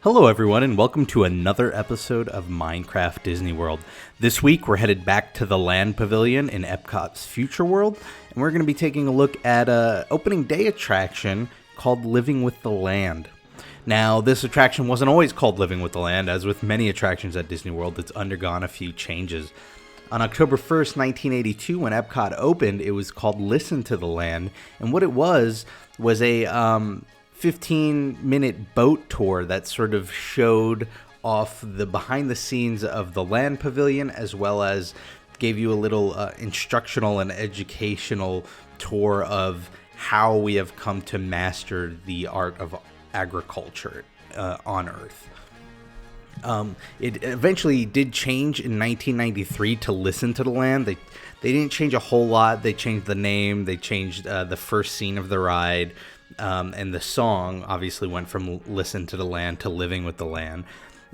Hello everyone and welcome to another episode of Minecraft Disney World. This week we're headed back to the Land Pavilion in Epcot's Future World, and we're going to be taking a look at an opening day attraction called Living with the Land. Now, this attraction wasn't always called Living with the Land. As with many attractions at Disney World, it's undergone a few changes. On October 1st, 1982, when Epcot opened, it was called Listen to the Land, and what it was a 15-minute boat tour that sort of showed off the behind the scenes of the Land Pavilion, as well as gave you a little instructional and educational tour of how we have come to master the art of agriculture on Earth. It eventually did change in 1993 to Listen to the Land. They didn't change a whole lot. They changed the name. They changed the first scene of the ride. And the song obviously went from Listen to the Land to Living with the Land.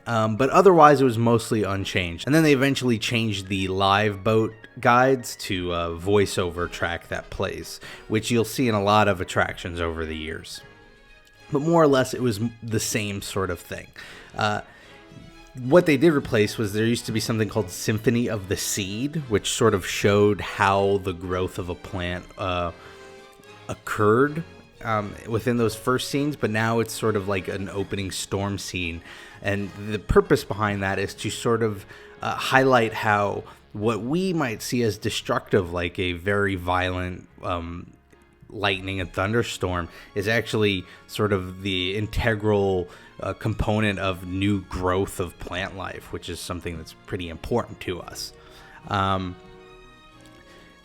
But otherwise, it was mostly unchanged. And then they eventually changed the live boat guides to a voiceover track that plays, which you'll see in a lot of attractions over the years. But more or less, it was the same sort of thing. What they did replace was there used to be something called Symphony of the Seed, which sort of showed how the growth of a plant occurred within those first scenes, but now it's sort of like an opening storm scene. And the purpose behind that is to sort of highlight how what we might see as destructive, like a very violent lightning and thunderstorm, is actually sort of the integral component of new growth of plant life, which is something that's pretty important to us.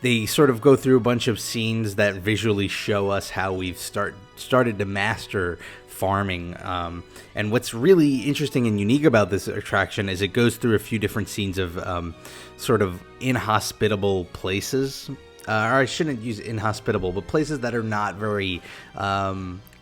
They sort of go through a bunch of scenes that visually show us how we've started to master farming. And what's really interesting and unique about this attraction is it goes through a few different scenes of sort of inhospitable places. Or I shouldn't use inhospitable, but places that are not very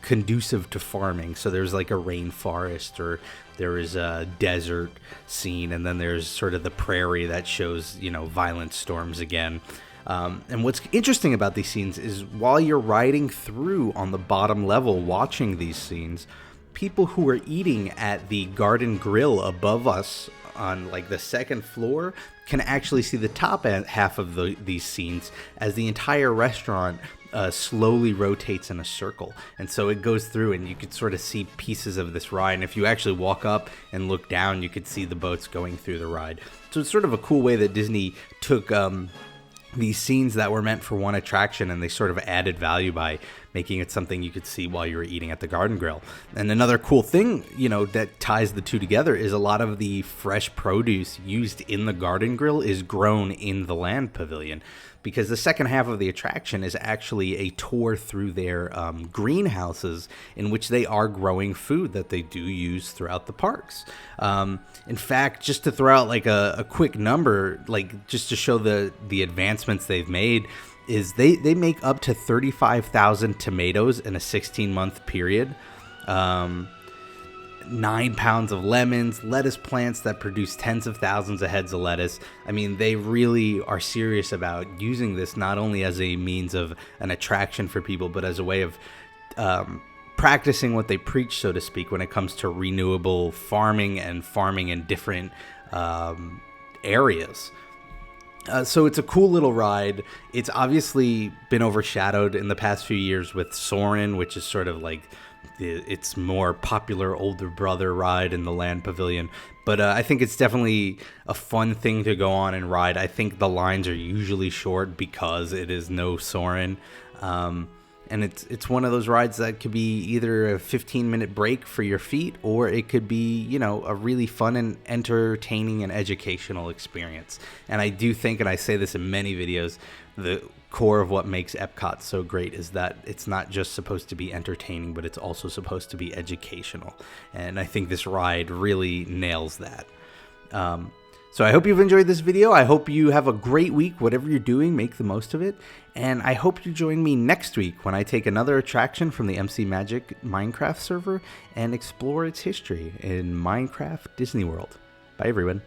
conducive to farming. So there's like a rainforest, or there is a desert scene, and then there's sort of the prairie that shows, violent storms again. And what's interesting about these scenes is while you're riding through on the bottom level watching these scenes, people who are eating at the Garden Grill above us on like the second floor can actually see the top half of these scenes as the entire restaurant slowly rotates in a circle. And so it goes through and you could sort of see pieces of this ride. And if you actually walk up and look down, you could see the boats going through the ride. So it's sort of a cool way that Disney took these scenes that were meant for one attraction, and they sort of added value by making it something you could see while you were eating at the Garden Grill. And another cool thing, that ties the two together is a lot of the fresh produce used in the Garden Grill is grown in the Land Pavilion, because the second half of the attraction is actually a tour through their greenhouses in which they are growing food that they do use throughout the parks. In fact, just to throw out like a quick number, like just to show the advancements they've made, is they make up to 35,000 tomatoes in a 16-month period. 9 pounds of lemons, lettuce plants that produce tens of thousands of heads of lettuce. I mean, they really are serious about using this not only as a means of an attraction for people, but as a way of practicing what they preach, so to speak, when it comes to renewable farming and farming in different areas. So it's a cool little ride. It's obviously been overshadowed in the past few years with Soarin', which is sort of like its more popular older brother ride in the Land Pavilion. But I think it's definitely a fun thing to go on and ride. I think the lines are usually short because it is no Soarin'. And it's one of those rides that could be either a 15-minute break for your feet, or it could be, a really fun and entertaining and educational experience. And I do think, and I say this in many videos, the core of what makes Epcot so great is that it's not just supposed to be entertaining, but it's also supposed to be educational. And I think this ride really nails that. So I hope you've enjoyed this video. I hope you have a great week. Whatever you're doing, make the most of it. And I hope you join me next week when I take another attraction from the MC Magic Minecraft server and explore its history in Minecraft Disney World. Bye, everyone.